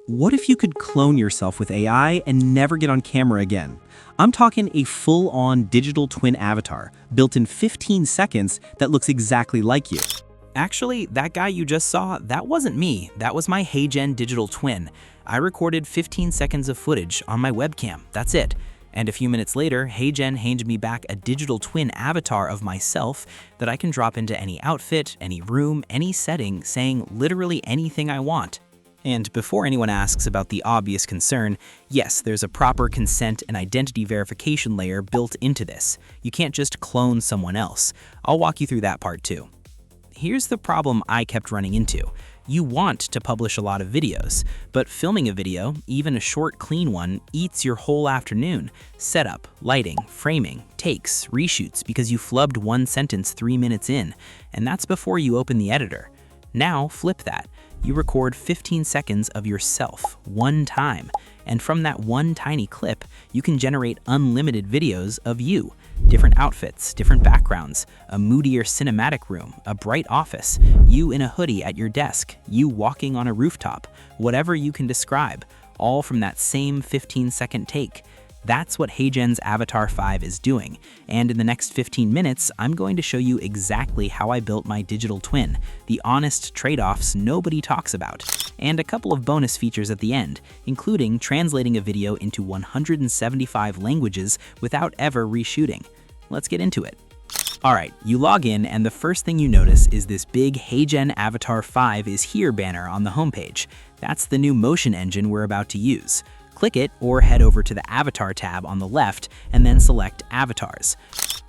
What if you could clone yourself with AI and never get on camera again? I'm talking a full-on digital twin avatar, built in 15 seconds that looks exactly like you. Actually, that guy you just saw, that wasn't me. That was my HeyGen digital twin. I recorded 15 seconds of footage on my webcam. That's it. And a few minutes later, HeyGen handed me back a digital twin avatar of myself that I can drop into any outfit, any room, any setting, saying literally anything I want. And before anyone asks about the obvious concern, yes, there's a proper consent and identity verification layer built into this. You can't just clone someone else. I'll walk you through that part too. Here's the problem I kept running into. You want to publish a lot of videos, but filming a video, even a short, clean one, eats your whole afternoon. Setup, lighting, framing, takes, reshoots because you flubbed one sentence 3 minutes in, and that's before you open the editor. Now, flip that. You record 15 seconds of yourself, one time, and from that one tiny clip, you can generate unlimited videos of you. Different outfits, different backgrounds, a moodier cinematic room, a bright office, you in a hoodie at your desk, you walking on a rooftop, whatever you can describe, all from that same 15-second take. That's what HeyGen's Avatar 5 is doing, and in the next 15 minutes, I'm going to show you exactly how I built my digital twin, the honest trade-offs nobody talks about, and a couple of bonus features at the end, including translating a video into 175 languages without ever reshooting. Let's get into it. Alright, you log in and the first thing you notice is this big HeyGen Avatar 5 is here banner on the homepage. That's the new motion engine we're about to use. Click it or head over to the Avatar tab on the left and then select Avatars.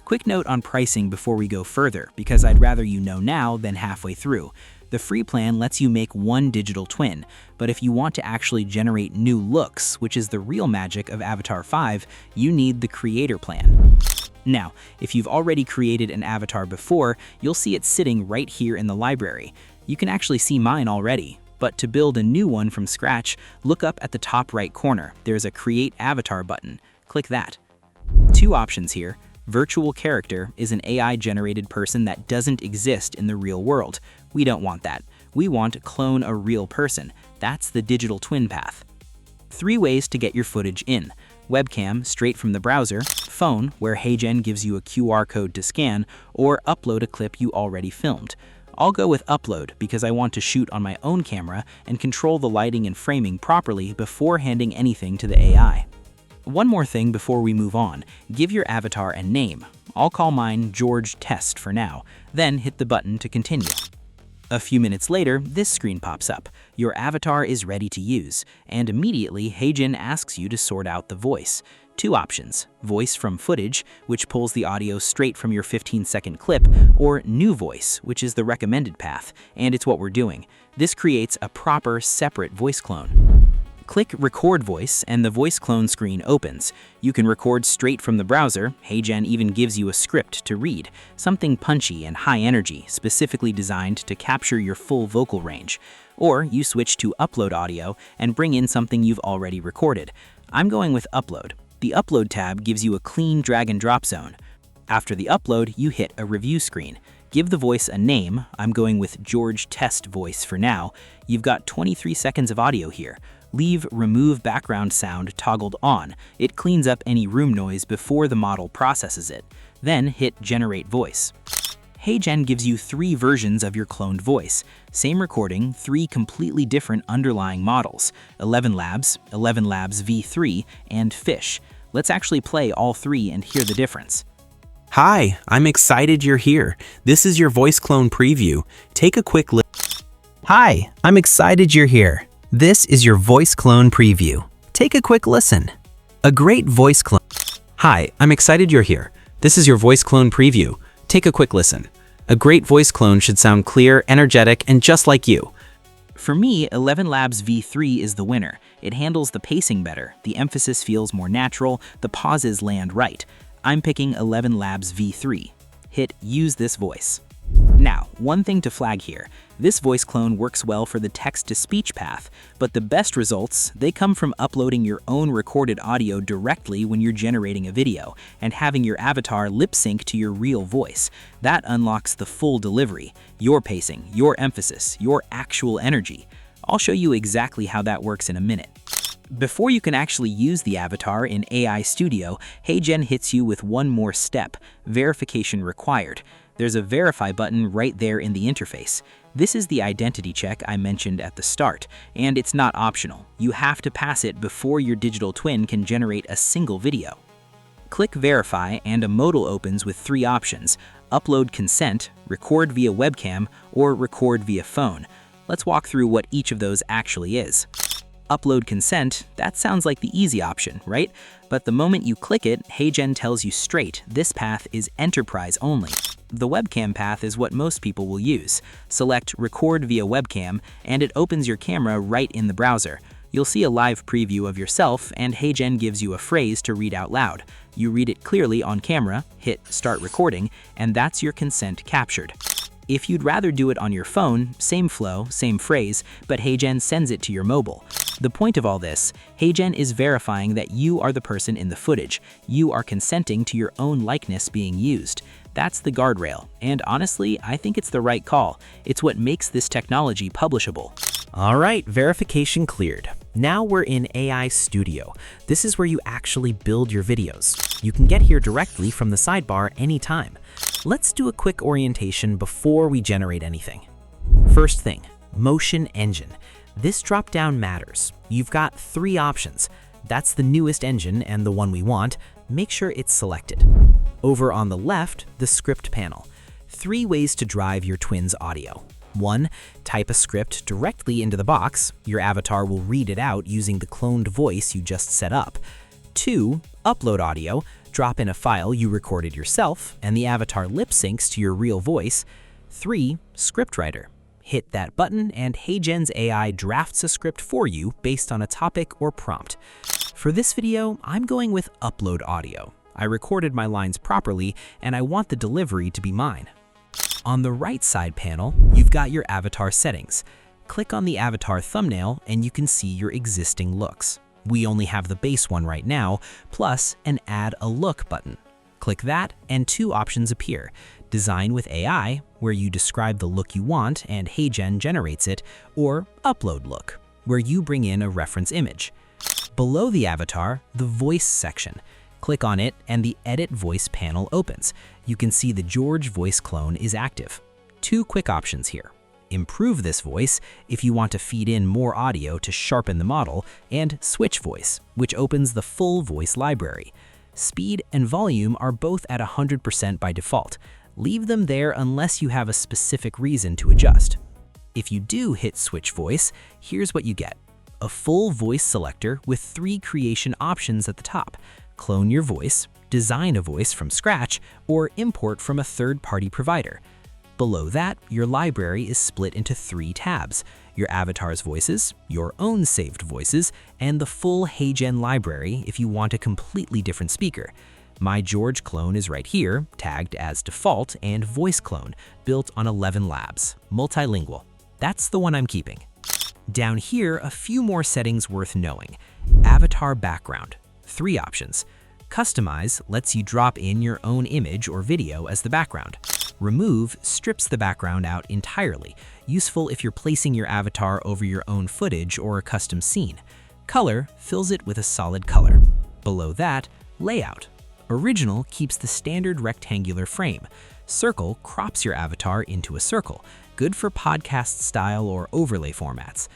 Quick note on pricing before we go further, because I'd rather you know now than halfway through. The free plan lets you make one digital twin, but if you want to actually generate new looks, which is the real magic of Avatar 5, you need the creator plan. Now, if you've already created an avatar before, you'll see it sitting right here in the library. You can actually see mine already. But to build a new one from scratch, look up at the top right corner. There's a Create Avatar button. Click that. Two options here. Virtual character is an AI-generated person that doesn't exist in the real world. We don't want that. We want clone a real person. That's the digital twin path. 3 ways to get your footage in. Webcam, straight from the browser, phone, where HeyGen gives you a QR code to scan, or upload a clip you already filmed. I'll go with upload because I want to shoot on my own camera and control the lighting and framing properly before handing anything to the AI. One more thing before we move on, give your avatar a name. I'll call mine George Test for now, then hit the button to continue. A few minutes later, this screen pops up. Your avatar is ready to use, and immediately HeyGen asks you to sort out the voice. 2 options, voice from footage, which pulls the audio straight from your 15-second clip, or new voice, which is the recommended path, and it's what we're doing. This creates a proper, separate voice clone. Click Record Voice and the voice clone screen opens. You can record straight from the browser. HeyGen even gives you a script to read, something punchy and high energy, specifically designed to capture your full vocal range. Or you switch to Upload Audio and bring in something you've already recorded. I'm going with Upload. The Upload tab gives you a clean drag-and-drop zone. After the upload, you hit a review screen. Give the voice a name. I'm going with George Test Voice for now. You've got 23 seconds of audio here. Leave Remove Background Sound toggled on. It cleans up any room noise before the model processes it. Then hit Generate Voice. HeyGen gives you 3 versions of your cloned voice. Same recording, 3 completely different underlying models, 11 Labs V3, and Fish. Let's actually play all 3 and hear the difference. Hi, I'm excited you're here. This is your voice clone preview. Take a quick look. Hi, I'm excited you're here. This is your voice clone preview. Take a quick listen. A great voice clone. Hi, I'm excited you're here. This is your voice clone preview. Take a quick listen. A great voice clone should sound clear, energetic, and just like you. For me, 11 Labs V3 is the winner. It handles the pacing better, the emphasis feels more natural, the pauses land right. I'm picking 11 Labs V3. Hit Use this voice. Now, one thing to flag here. This voice clone works well for the text-to-speech path, but the best results, they come from uploading your own recorded audio directly when you're generating a video and having your avatar lip-sync to your real voice. That unlocks the full delivery, your pacing, your emphasis, your actual energy. I'll show you exactly how that works in a minute. Before you can actually use the avatar in AI Studio, HeyGen hits you with one more step: verification required. There's a verify button right there in the interface. This is the identity check I mentioned at the start, and it's not optional. You have to pass it before your digital twin can generate a single video. Click Verify and a modal opens with 3 options: Upload Consent, Record via Webcam, or Record via Phone. Let's walk through what each of those actually is. Upload Consent, that sounds like the easy option, right? But the moment you click it, HeyGen tells you straight this path is enterprise only. The webcam path is what most people will use. Select Record via Webcam, and it opens your camera right in the browser. You'll see a live preview of yourself, and HeyGen gives you a phrase to read out loud. You read it clearly on camera, hit Start Recording, and that's your consent captured. If you'd rather do it on your phone, same flow, same phrase, but HeyGen sends it to your mobile. The point of all this, HeyGen is verifying that you are the person in the footage. You are consenting to your own likeness being used. That's the guardrail, and honestly, I think it's the right call. It's what makes this technology publishable. All right, verification cleared. Now we're in AI Studio. This is where you actually build your videos. You can get here directly from the sidebar anytime. Let's do a quick orientation before we generate anything. First thing, Motion Engine. This drop-down matters. You've got 3 options. That's the newest engine and the one we want. Make sure it's selected. Over on the left, the script panel. 3 ways to drive your twin's audio. 1. Type a script directly into the box. Your avatar will read it out using the cloned voice you just set up. 2. Upload audio. Drop in a file you recorded yourself, and the avatar lip syncs to your real voice. 3. Scriptwriter. Hit that button, and HeyGen's AI drafts a script for you based on a topic or prompt. For this video, I'm going with upload audio. I recorded my lines properly, and I want the delivery to be mine. On the right side panel, you've got your avatar settings. Click on the avatar thumbnail, and you can see your existing looks. We only have the base one right now, plus an Add a Look button. Click that, and 2 options appear: Design with AI, where you describe the look you want and HeyGen generates it, or Upload Look, where you bring in a reference image. Below the avatar, the Voice section. Click on it, and the Edit Voice panel opens. You can see the George voice clone is active. 2 quick options here: Improve this voice if you want to feed in more audio to sharpen the model, and Switch Voice, which opens the full voice library. Speed and volume are both at 100% by default. Leave them there unless you have a specific reason to adjust. If you do hit Switch Voice, here's what you get: a full voice selector with 3 creation options at the top: clone your voice, design a voice from scratch, or import from a third-party provider. Below that, your library is split into 3 tabs: your avatar's voices, your own saved voices, and the full HeyGen library if you want a completely different speaker. My George clone is right here, tagged as default, and voice clone, built on 11 Labs, multilingual. That's the one I'm keeping. Down here, a few more settings worth knowing. Avatar background, 3 options. Customize lets you drop in your own image or video as the background. Remove strips the background out entirely, useful if you're placing your avatar over your own footage or a custom scene. Color fills it with a solid color. Below that, layout. Original keeps the standard rectangular frame. Circle crops your avatar into a circle, good for podcast style or overlay formats.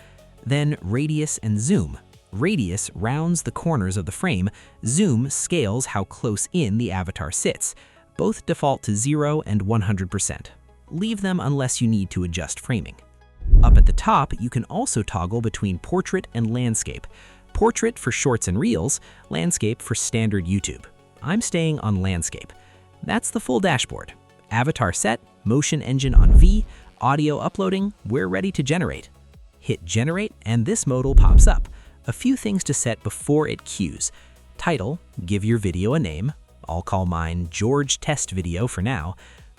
Then radius and zoom. Radius rounds the corners of the frame. Zoom scales how close in the avatar sits. Both default to 0 and 100%. Leave them unless you need to adjust framing. Up at the top, you can also toggle between portrait and landscape. Portrait for shorts and reels, landscape for standard YouTube. I'm staying on landscape. That's the full dashboard. Avatar set, Motion Engine on V, audio uploading, we're ready to generate. Hit generate and this modal pops up. A few things to set before it cues. Title, give your video a name. I'll call mine George Test Video for now.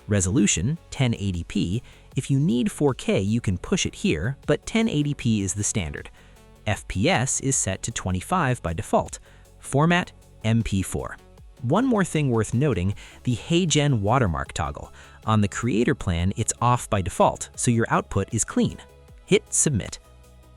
Resolution, 1080p. If you need 4K, you can push it here, but 1080p is the standard. FPS is set to 25 by default. Format, MP4. One more thing worth noting, the HeyGen watermark toggle. On the creator plan, it's off by default, so your output is clean. Hit submit.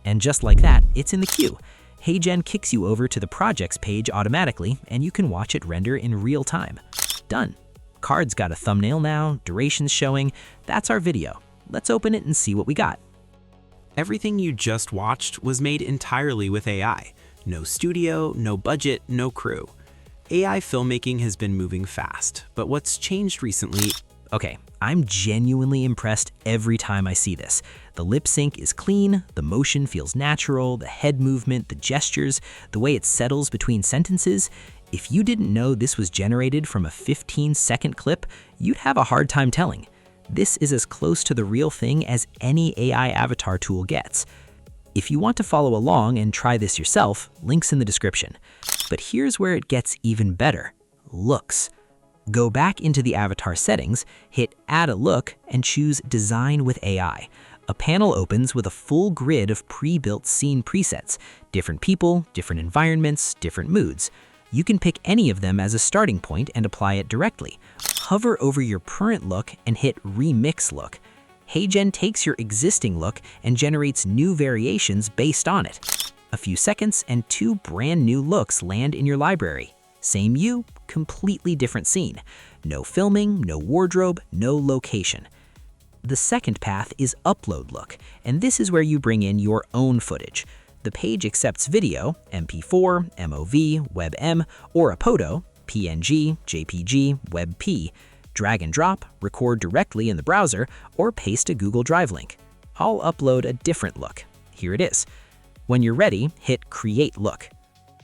And just like that, it's in the queue. HeyGen kicks you over to the projects page automatically, and you can watch it render in real time. Done. Card's got a thumbnail now, duration's showing. That's our video. Let's open it and see what we got. Everything you just watched was made entirely with AI. No studio, no budget, no crew. AI filmmaking has been moving fast, but what's changed recently... Okay, I'm genuinely impressed every time I see this. The lip sync is clean, the motion feels natural, the head movement, the gestures, the way it settles between sentences. If you didn't know this was generated from a 15-second clip, you'd have a hard time telling. This is as close to the real thing as any AI avatar tool gets. If you want to follow along and try this yourself, links in the description. But here's where it gets even better. Looks. Go back into the avatar settings, hit Add a Look, and choose Design with AI. A panel opens with a full grid of pre-built scene presets, different people, different environments, different moods. You can pick any of them as a starting point and apply it directly. Hover over your current look and hit Remix Look. HeyGen takes your existing look and generates new variations based on it. A few seconds and 2 brand new looks land in your library. Same you, completely different scene. No filming, no wardrobe, no location. The second path is Upload Look, and this is where you bring in your own footage. The page accepts video, MP4, MOV, WebM, or Apoto, PNG, JPG, WebP. Drag and drop, record directly in the browser, or paste a Google Drive link. I'll upload a different look. Here it is. When you're ready, hit Create Look.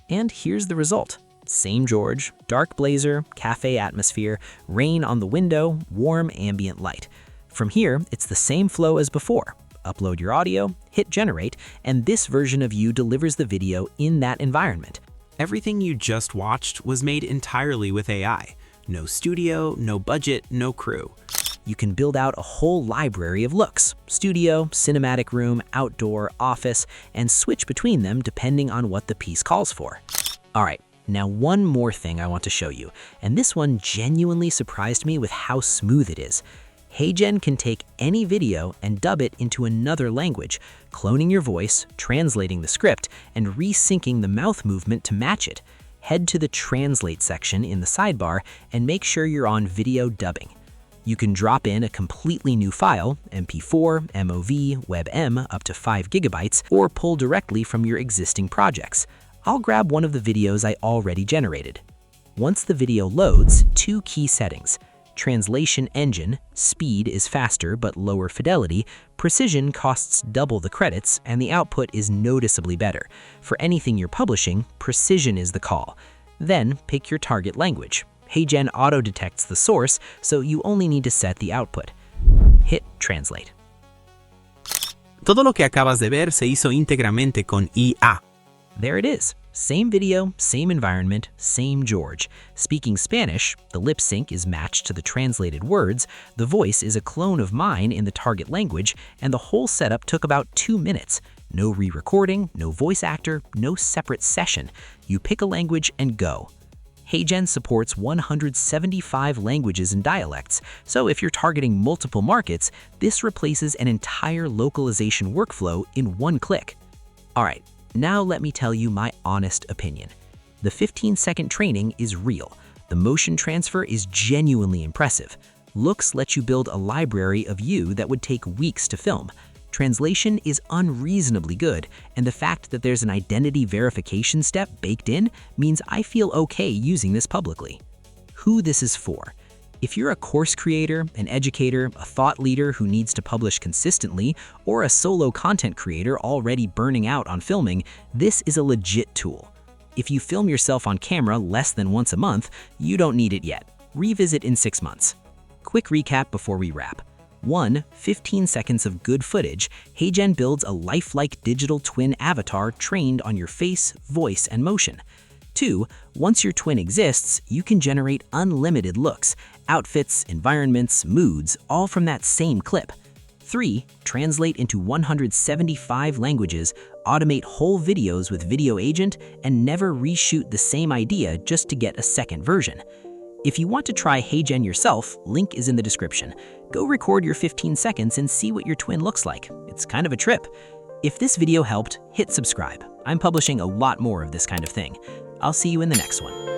And here's the result. Same George, dark blazer, cafe atmosphere, rain on the window, warm ambient light. From here, it's the same flow as before. Upload your audio, hit generate, and this version of you delivers the video in that environment. Everything you just watched was made entirely with AI. No studio, no budget, no crew. You can build out a whole library of looks: studio, cinematic room, outdoor, office, and switch between them depending on what the piece calls for. All right. Now one more thing I want to show you, and this one genuinely surprised me with how smooth it is. HeyGen can take any video and dub it into another language, cloning your voice, translating the script, and resyncing the mouth movement to match it. Head to the Translate section in the sidebar and make sure you're on video dubbing. You can drop in a completely new file, MP4, MOV, WebM up to 5 GB, or pull directly from your existing projects. I'll grab one of the videos I already generated. Once the video loads, 2 key settings. Translation engine, speed is faster but lower fidelity, precision costs double the credits, and the output is noticeably better. For anything you're publishing, precision is the call. Then pick your target language. HeyGen auto-detects the source, so you only need to set the output. Hit Translate. Todo lo que acabas de ver se hizo íntegramente con IA. There it is. Same video, same environment, same George. Speaking Spanish, the lip sync is matched to the translated words, the voice is a clone of mine in the target language, and the whole setup took about 2 minutes. No re-recording, no voice actor, no separate session. You pick a language and go. HeyGen supports 175 languages and dialects, so if you're targeting multiple markets, this replaces an entire localization workflow in one click. All right. Now let me tell you my honest opinion. The 15-second training is real. The motion transfer is genuinely impressive. Looks let you build a library of you that would take weeks to film. Translation is unreasonably good, and the fact that there's an identity verification step baked in means I feel okay using this publicly. Who this is for? If you're a course creator, an educator, a thought leader who needs to publish consistently, or a solo content creator already burning out on filming, this is a legit tool. If you film yourself on camera less than once a month, you don't need it yet. Revisit in 6 months. Quick recap before we wrap. 1. 15 seconds of good footage, HeyGen builds a lifelike digital twin avatar trained on your face, voice, and motion. 2. Once your twin exists, you can generate unlimited looks, outfits, environments, moods, all from that same clip. 3. Translate into 175 languages, automate whole videos with Video Agent, and never reshoot the same idea just to get a second version. If you want to try HeyGen yourself, link is in the description. Go record your 15 seconds and see what your twin looks like. It's kind of a trip. If this video helped, hit subscribe. I'm publishing a lot more of this kind of thing. I'll see you in the next one.